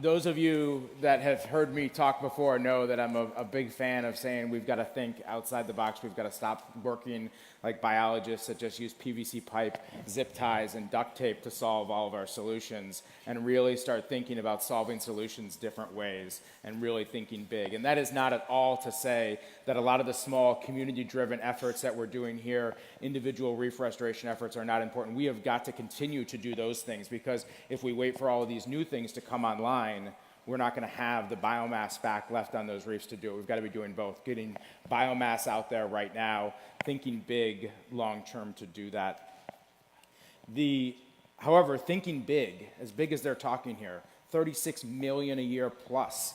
Those of you that have heard me talk before know that I'm a big fan of saying we've got to think outside the box. We've got to stop working like biologists that just use PVC pipe, zip ties, and duct tape to solve all of our solutions, and really start thinking about solving solutions different ways and really thinking big. And that is not at all to say that a lot of the small community-driven efforts that we're doing here, individual reef restoration efforts, are not important. We have got to continue to do those things, because if we wait for all of these new things to come online, we're not going to have the biomass back left on those reefs to do it. We've got to be doing both, getting biomass out there right now, thinking big long-term to do that. However, thinking big as they're talking here, 36 million a year plus,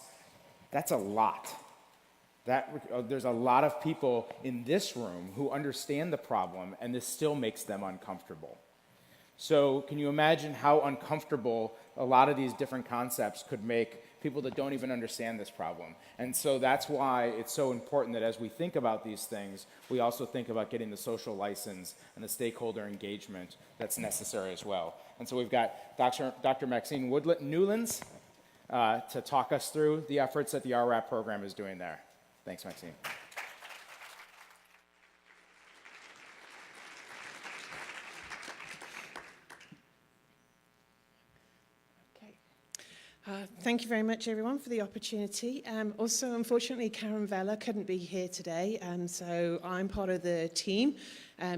that's a lot. There's a lot of people in this room who understand the problem, and this still makes them uncomfortable. So can you imagine how uncomfortable a lot of these different concepts could make people that don't even understand this problem? And so that's why it's so important that as we think about these things, we also think about getting the social license and the stakeholder engagement that's necessary as well. And so we've got Dr. Maxine Newlands to talk us through the efforts that the RWRAP program is doing there. Thanks, Maxine. Thank you very much, everyone, for the opportunity. Also, unfortunately, Karen Vella couldn't be here today, so I'm part of the team,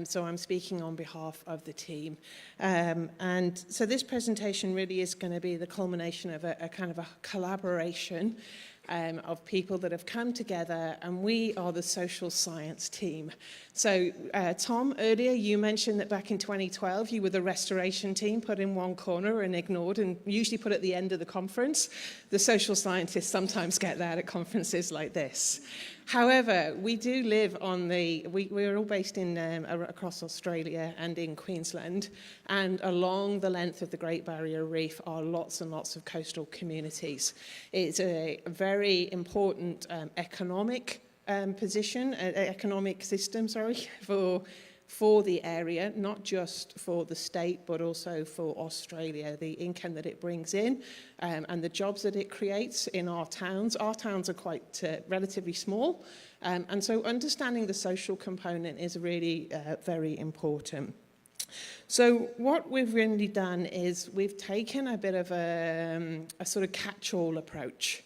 so I'm speaking on behalf of the team. And so this presentation really is going to be the culmination of a kind of a collaboration of people that have come together, and we are the social science team. So Tom, earlier you mentioned that back in 2012 you were the restoration team put in one corner and ignored, and usually put at the end of the conference. The social scientists sometimes get that at conferences like this. However, we do live on we're all based in across Australia and in Queensland, and along the length of the Great Barrier Reef are lots and lots of coastal communities. It's a very important economic system, for the area, not just for the state, but also for Australia, the income that it brings in, and the jobs that it creates in our towns. Our towns are quite relatively small, and so understanding the social component is really very important. So what we've really done is we've taken a bit of a sort of catch-all approach.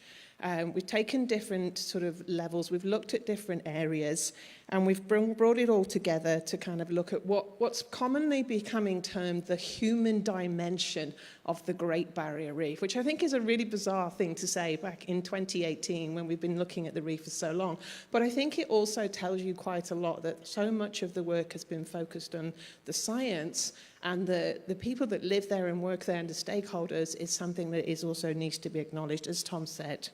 We've taken different sort of levels, we've looked at different areas, and we've brought it all together to kind of look at what's commonly becoming termed the human dimension of the Great Barrier Reef, which I think is a really bizarre thing to say back in 2018 when we've been looking at the reef for so long. But I think it also tells you quite a lot that so much of the work has been focused on the science, and the people that live there and work there and the stakeholders is something that is also needs to be acknowledged, as Tom said.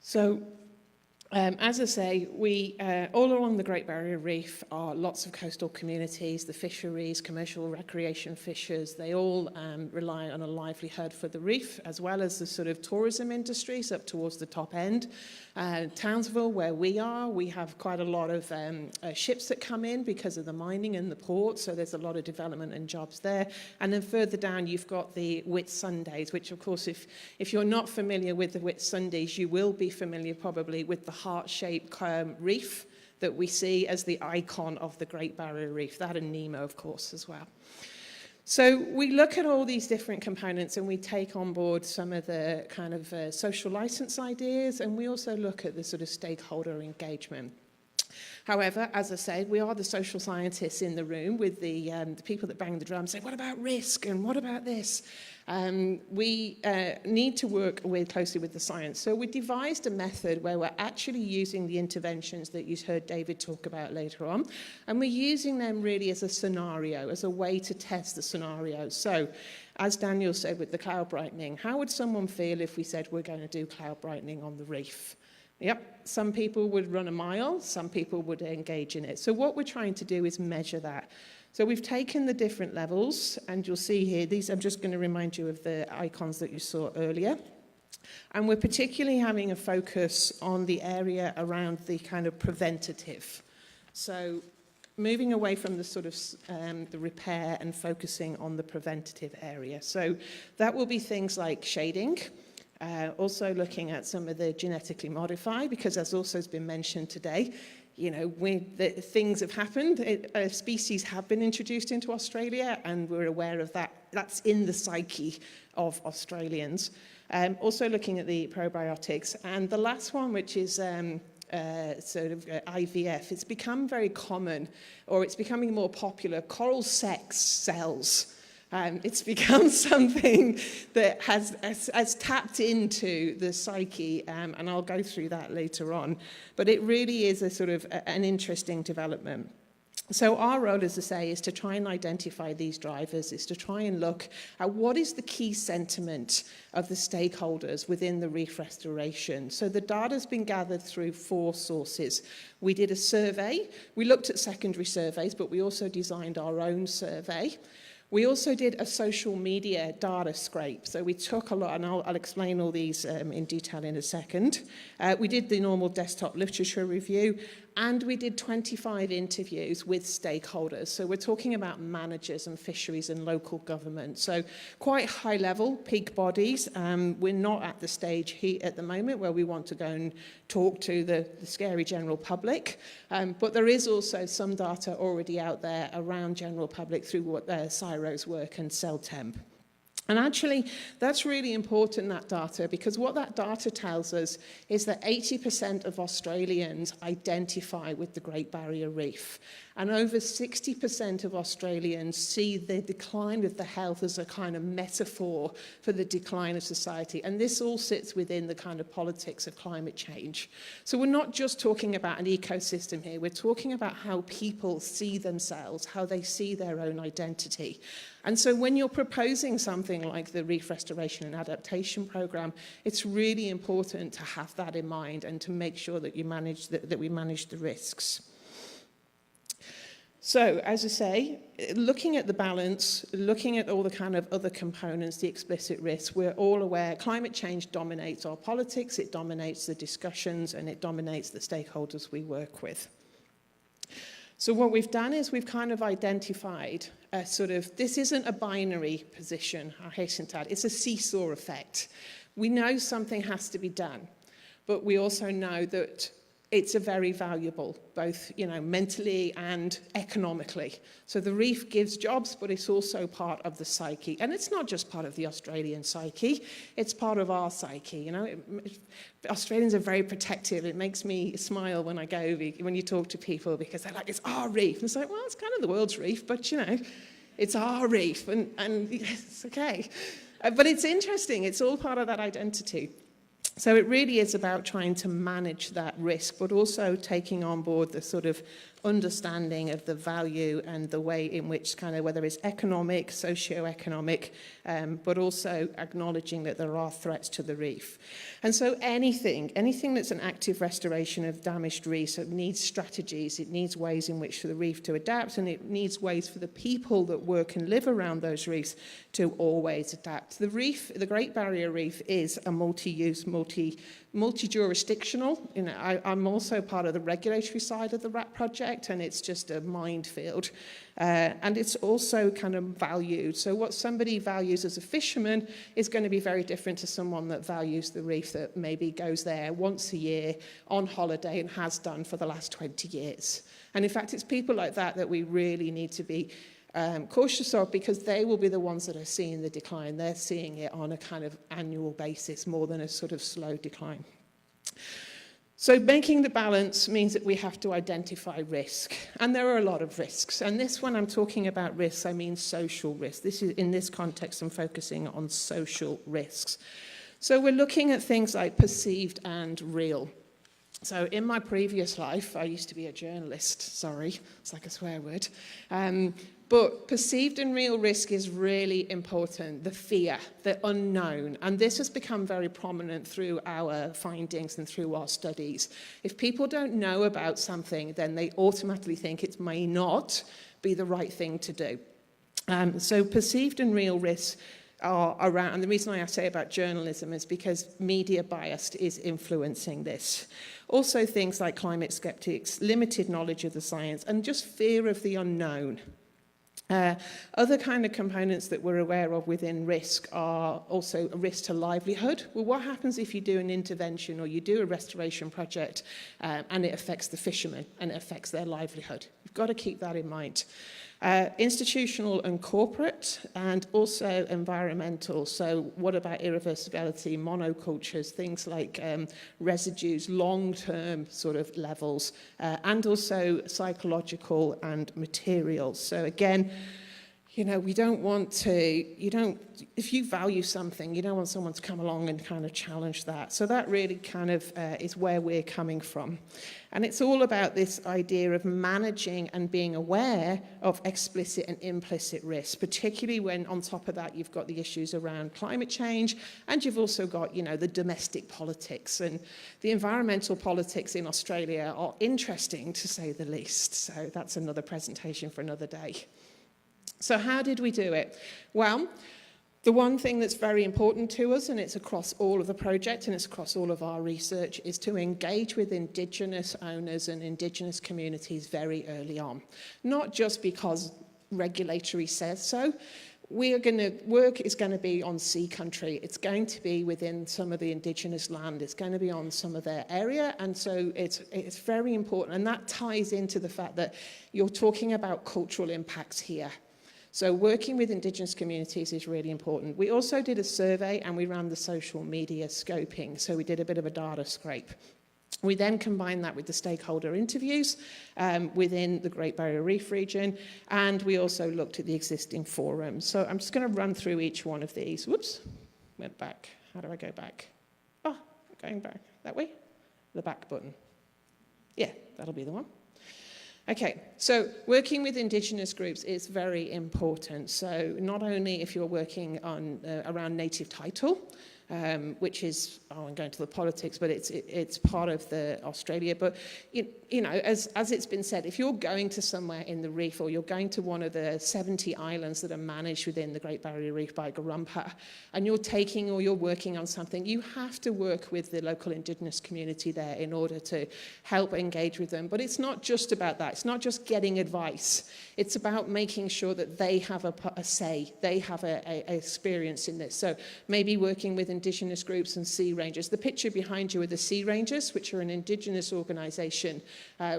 So, as I say, we all along the Great Barrier Reef are lots of coastal communities, the fisheries, commercial recreation fishers. They all rely on a livelihood for the reef, as well as the sort of tourism industries up towards the top end. Townsville, where we are, we have quite a lot of ships that come in because of the mining and the port, so there's a lot of development and jobs there. And then further down, you've got the Whitsundays, which, of course, if you're not familiar with the Whitsundays, you will be familiar probably with the heart-shaped reef that we see as the icon of the Great Barrier Reef, that and Nemo, of course, as well. So we look at all these different components and we take on board some of the kind of social license ideas, and we also look at the sort of stakeholder engagement. However, as I said, we are the social scientists in the room with the people that bang the drum, say, what about risk and what about this? We need to work closely with the science. So we devised a method where we're actually using the interventions that you heard David talk about later on, and we're using them really as a scenario, as a way to test the scenario. So, as Daniel said with the cloud brightening, how would someone feel if we said we're going to do cloud brightening on the reef? Yep, some people would run a mile, some people would engage in it. So what we're trying to do is measure that. So we've taken the different levels, and you'll see here, these, I'm just going to remind you of the icons that you saw earlier. And we're particularly having a focus on the area around the kind of preventative. So moving away from the sort of the repair and focusing on the preventative area. So that will be things like shading, also looking at some of the genetically modified, because as also has been mentioned today, you know, things have happened. Species have been introduced into Australia, and we're aware of that. That's in the psyche of Australians. Also looking at the probiotics. And the last one, which is IVF, it's become very common, or it's becoming more popular, coral sex cells. It's become something that has tapped into the psyche, and I'll go through that later on. But it really is a sort of an interesting development. So our role, as I say, is to try and identify these drivers, is to try and look at what is the key sentiment of the stakeholders within the reef restoration. So the data's been gathered through 4 sources. We did a survey. We looked at secondary surveys, but we also designed our own survey. We also did a social media data scrape. So we took a lot, and I'll explain all these in detail in a second. We did the normal desktop literature review, and we did 25 interviews with stakeholders. So we're talking about managers and fisheries and local government. So quite high level, peak bodies. We're not at the stage here at the moment where we want to go and talk to the scary general public. But there is also some data already out there around general public through what CSIRO's work and CellTemp. And actually, that's really important, that data, because what that data tells us is that 80% of Australians identify with the Great Barrier Reef. And over 60% of Australians see the decline of the health as a kind of metaphor for the decline of society. And this all sits within the kind of politics of climate change. So we're not just talking about an ecosystem here. We're talking about how people see themselves, how they see their own identity. And so when you're proposing something like the Reef Restoration and Adaptation Programme, it's really important to have that in mind and to make sure that you manage that we manage the risks. So, as I say, looking at the balance, looking at all the kind of other components, the explicit risks, we're all aware climate change dominates our politics, it dominates the discussions, and it dominates the stakeholders we work with. So what we've done is we've kind of identified a sort of, this isn't a binary position, I hasten to add, it's a seesaw effect. We know something has to be done, but we also know that it's a very valuable, both, you know, mentally and economically. So the reef gives jobs, but it's also part of the psyche. And it's not just part of the Australian psyche, it's part of our psyche, you know. Australians are very protective. It makes me smile when I go, when you talk to people, because they're like, it's our reef. And it's like, well, it's kind of the world's reef, but, you know, it's our reef, and it's okay. But it's interesting, it's all part of that identity. So it really is about trying to manage that risk, but also taking on board the sort of understanding of the value and the way in which kind of, whether it's economic, socio-economic, but also acknowledging that there are threats to the reef. And so anything that's an active restoration of damaged reefs, it needs strategies, it needs ways in which for the reef to adapt, and it needs ways for the people that work and live around those reefs to always adapt. The reef, the Great Barrier Reef, is a multi-use, multi-jurisdictional. You know, I'm also part of the regulatory side of the RAP project, and it's just a minefield. And it's also kind of valued. So what somebody values as a fisherman is going to be very different to someone that values the reef, that maybe goes there once a year on holiday and has done for the last 20 years. And in fact, it's people like that that we really need to be cautious of, because they will be the ones that are seeing the decline. They're seeing it on a kind of annual basis more than a sort of slow decline. So making the balance means that we have to identify risk. And there are a lot of risks. And this one, I'm talking about risks, I mean social risks. This is, in this context, I'm focusing on social risks. So we're looking at things like perceived and real. So in my previous life, I used to be a journalist. Sorry, it's like a swear word. But perceived and real risk is really important, the fear, the unknown. And this has become very prominent through our findings and through our studies. If people don't know about something, then they automatically think it may not be the right thing to do. So perceived and real risks are around, and the reason I say about journalism is because media bias is influencing this. Also things like climate skeptics, limited knowledge of the science, and just fear of the unknown. Other kind of components that we're aware of within risk are also a risk to livelihood. Well, what happens if you do an intervention or you do a restoration project and it affects the fishermen and it affects their livelihood? You've got to keep that in mind. Institutional and corporate, and also environmental. So what about irreversibility, monocultures, things like residues, long-term sort of levels, and also psychological and materials. So again, you know, we don't want to, if you value something, you don't want someone to come along and kind of challenge that. So that really kind of is where we're coming from. And it's all about this idea of managing and being aware of explicit and implicit risks, particularly when on top of that you've got the issues around climate change, and you've also got, you know, the domestic politics. And the environmental politics in Australia are interesting, to say the least. So that's another presentation for another day. So how did we do it? Well, the one thing that's very important to us, and it's across all of the project and it's across all of our research, is to engage with Indigenous owners and Indigenous communities very early on. Not just because regulatory says so. Work is going to be on sea country. It's going to be within some of the Indigenous land. It's going to be on some of their area. And so it's very important. And that ties into the fact that you're talking about cultural impacts here. So working with Indigenous communities is really important. We also did a survey and we ran the social media scoping. So we did a bit of a data scrape. We then combined that with the stakeholder interviews within the Great Barrier Reef region, and we also looked at the existing forums. So I'm just going to run through each one of these. Whoops, went back. How do I go back? Oh, going back. That way? The back button. Yeah, that'll be the one. Okay, so working with Indigenous groups is very important. So not only if you're working on around native title, which is, I'm going to the politics, but it's part of the Australia. But, you know, as it's been said, if you're going to somewhere in the reef or you're going to one of the 70 islands that are managed within the Great Barrier Reef by Garumpa, and you're taking or you're working on something, you have to work with the local Indigenous community there in order to help engage with them. But it's not just about that. It's not just getting advice. It's about making sure that they have a say, they have a experience in this. So maybe working with Indigenous groups and sea rangers. The picture behind you are the Sea Rangers, which are an Indigenous organisation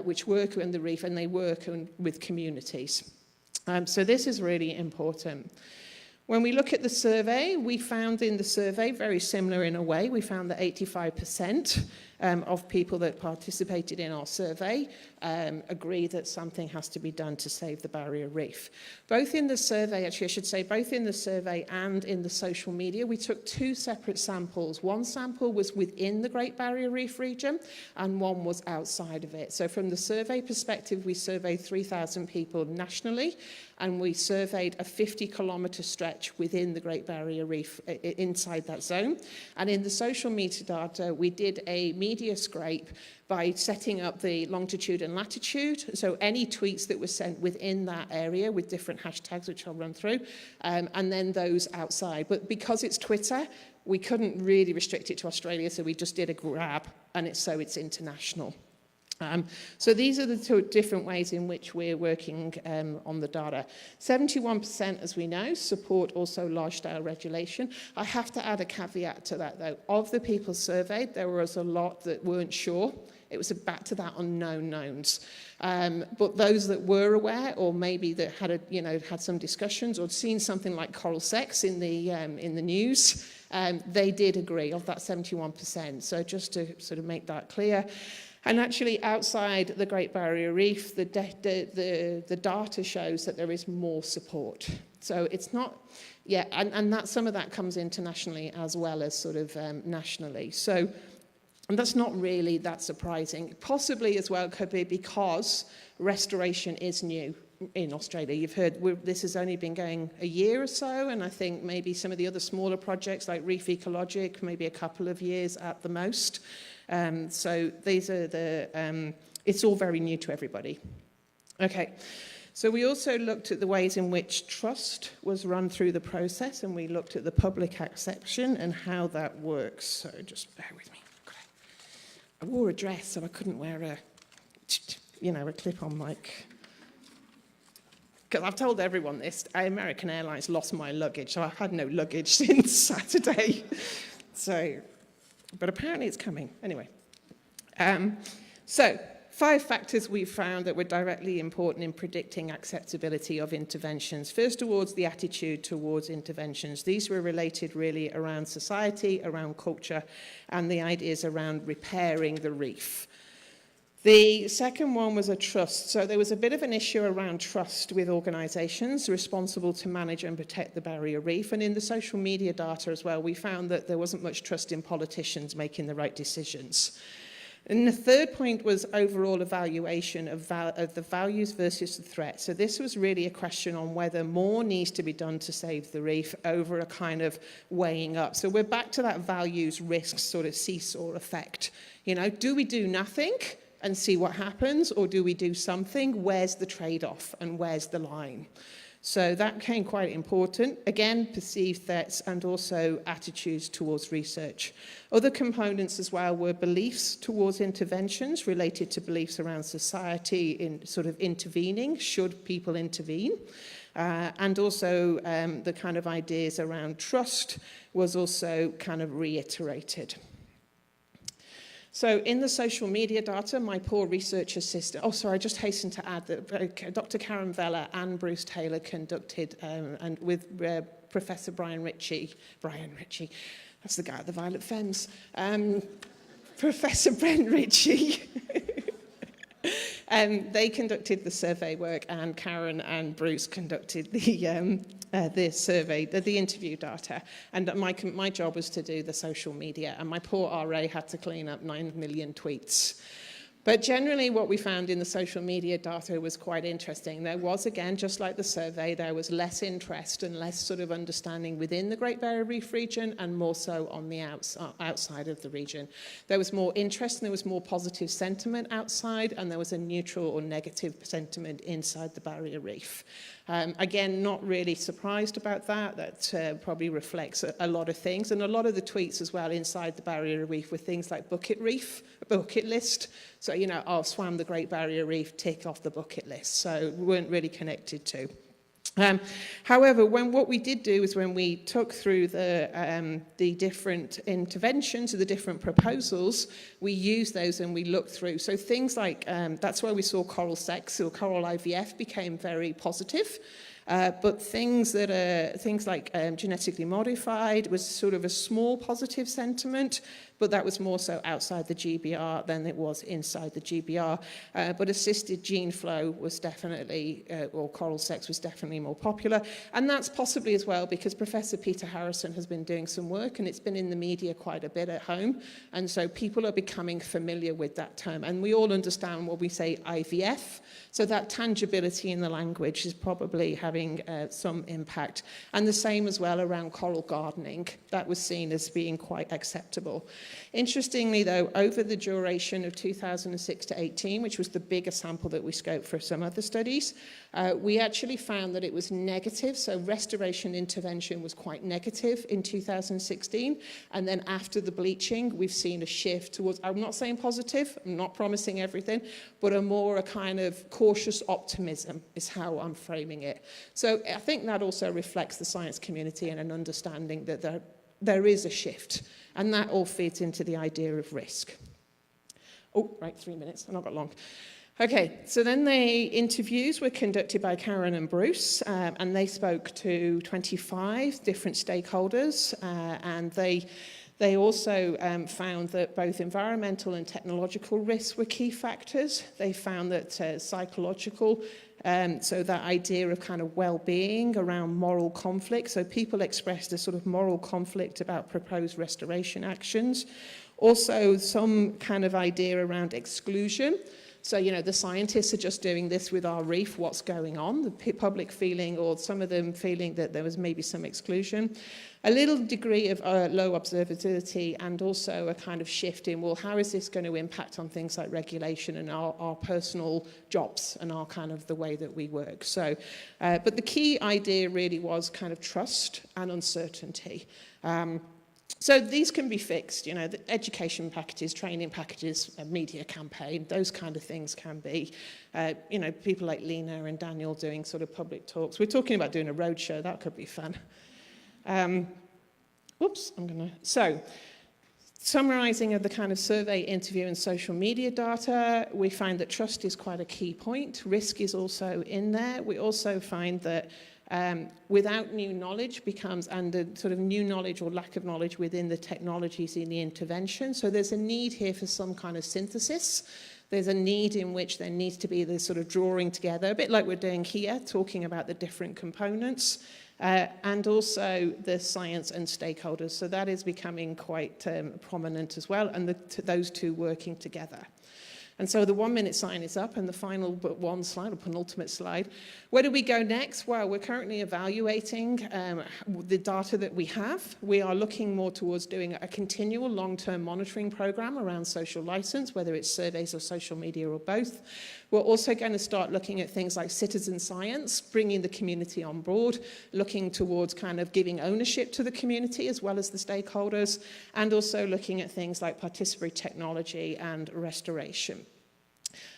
which work in the reef, and they work with communities. So this is really important. When we look at the survey, we found in the survey, very similar in a way, we found that 85% of people that participated in our survey agree that something has to be done to save the barrier reef. Both in the survey, actually I should say, both in the survey and in the social media, we took two separate samples. One sample was within the Great Barrier Reef region and one was outside of it. So from the survey perspective, we surveyed 3,000 people nationally, and we surveyed a 50-kilometre stretch within the Great Barrier Reef inside that zone. And in the social media data, we did a media scrape by setting up the longitude and latitude, so any tweets that were sent within that area with different hashtags, which I'll run through, and then those outside. But because it's Twitter, we couldn't really restrict it to Australia, so we just did a grab, and it's international. So these are the two different ways in which we're working on the data. 71%, as we know, support also large-scale regulation. I have to add a caveat to that, though. Of the people surveyed, there was a lot that weren't sure. It was back to that unknown knowns. But those that were aware, or maybe that had had some discussions or seen something like coral sex in the news, they did agree of that 71%. So just to sort of make that clear. And actually, outside the Great Barrier Reef, the data shows that there is more support. So it's not, and that some of that comes internationally as well as sort of nationally. So, and that's not really that surprising. Possibly as well could be because restoration is new in Australia. You've heard this has only been going a year or so, and I think maybe some of the other smaller projects like Reef Ecologic, maybe a couple of years at the most. So these are it's all very new to everybody. Okay, So we also looked at the ways in which trust was run through the process, and we looked at the public acceptance and how that works. So just bear with me. I wore a dress, so I couldn't wear a clip-on mic. Because I've told everyone this, American Airlines lost my luggage, so I've had no luggage since Saturday. But apparently it's coming. Anyway. So 5 factors we've found that were directly important in predicting acceptability of interventions. First, towards the attitude towards interventions. These were related really around society, around culture, and the ideas around repairing the reef. The second one was a trust. So there was a bit of an issue around trust with organisations responsible to manage and protect the barrier reef. And in the social media data as well, we found that there wasn't much trust in politicians making the right decisions. And the third point was overall evaluation of the values versus the threat. So this was really a question on whether more needs to be done to save the reef over a kind of weighing up. So we're back to that values risk sort of seesaw effect. Do we do nothing and see what happens, or do we do something? Where's the trade-off and where's the line? So that became quite important. Again, perceived threats and also attitudes towards research. Other components as well were beliefs towards interventions related to beliefs around society in sort of intervening, should people intervene? And also the kind of ideas around trust was also kind of reiterated. So in the social media data, my poor research assistant, I just hasten to add that Dr. Karen Vella and Bruce Taylor conducted, and with Professor Brian Ritchie, that's the guy at the Violet Femmes, Professor Brent Ritchie, they conducted the survey work, and Karen and Bruce conducted the survey, the interview data. And my job was to do the social media, and my poor RA had to clean up 9 million tweets. But generally what we found in the social media data was quite interesting. There was, again, just like the survey, there was less interest and less sort of understanding within the Great Barrier Reef region and more so on the outside of the region. There was more interest and there was more positive sentiment outside, and there was a neutral or negative sentiment inside the Barrier Reef. Again, not really surprised about that. That probably reflects a lot of things. And a lot of the tweets as well inside the Barrier Reef were things like bucket list. So, I'll swam the Great Barrier Reef, tick off the bucket list. So weren't really connected to. However, what we did do is when we took through the different interventions, the different proposals, we used those and we looked through. So things like, that's where we saw coral sex or coral IVF became very positive. But things like genetically modified was sort of a small positive sentiment, but that was more so outside the GBR than it was inside the GBR. But assisted gene flow was definitely, or coral sex was definitely more popular. And that's possibly as well because Professor Peter Harrison has been doing some work, and it's been in the media quite a bit at home. And so people are becoming familiar with that term. And we all understand when we say IVF. So that tangibility in the language is probably having some impact. And the same as well around coral gardening. That was seen as being quite acceptable. Interestingly, though, over the duration of 2006 to 18, which was the bigger sample that we scoped for some other studies, we actually found that it was negative. So restoration intervention was quite negative in 2016. And then after the bleaching, we've seen a shift towards, I'm not saying positive, I'm not promising everything, but a kind of cautious optimism is how I'm framing it. So I think that also reflects the science community and an understanding that there is a shift. And that all feeds into the idea of risk. Oh, right, 3 minutes, I've not got long. Okay, so then the interviews were conducted by Karen and Bruce, and they spoke to 25 different stakeholders, and they also found that both environmental and technological risks were key factors. They found that psychological, so that idea of kind of well-being around moral conflict. So people expressed a sort of moral conflict about proposed restoration actions. Also some kind of idea around exclusion. So, you know, the scientists are just doing this with our reef, what's going on, the public feeling, or some of them feeling that there was maybe some exclusion. A little degree of low observability, and also a kind of shift in, well, how is this going to impact on things like regulation and our personal jobs and our kind of the way that we work. So, but the key idea really was kind of trust and uncertainty. So these can be fixed, you know, the education packages, training packages, a media campaign, those kind of things can be, you know, people like Lena and Daniel doing sort of public talks. We're talking about doing a roadshow, that could be fun. So, summarising of the kind of survey, interview and social media data, we find that trust is quite a key point. Risk is also in there. We also find that without new knowledge and the sort of new knowledge or lack of knowledge within the technologies in the intervention. So there's a need here for some kind of synthesis. There's a need in which there needs to be this sort of drawing together, a bit like we're doing here, talking about the different components. And also the science and stakeholders. So that is becoming quite prominent as well, and those two working together. And so the 1 minute sign is up, and the final but one slide, or penultimate slide. Where do we go next? Well, we're currently evaluating the data that we have. We are looking more towards doing a continual long-term monitoring program around social license, whether it's surveys or social media or both. We're also going to start looking at things like citizen science, bringing the community on board, looking towards kind of giving ownership to the community as well as the stakeholders, and also looking at things like participatory technology and restoration.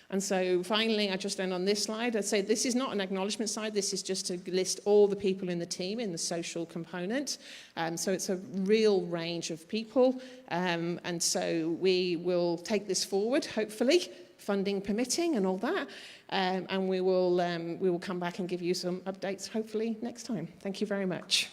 And so finally, I just end on this slide. I'd say this is not an acknowledgement slide. This is just to list all the people in the team in the social component. So it's a real range of people. And so we will take this forward, hopefully, funding permitting and all that. And we will come back and give you some updates, hopefully, next time. Thank you very much.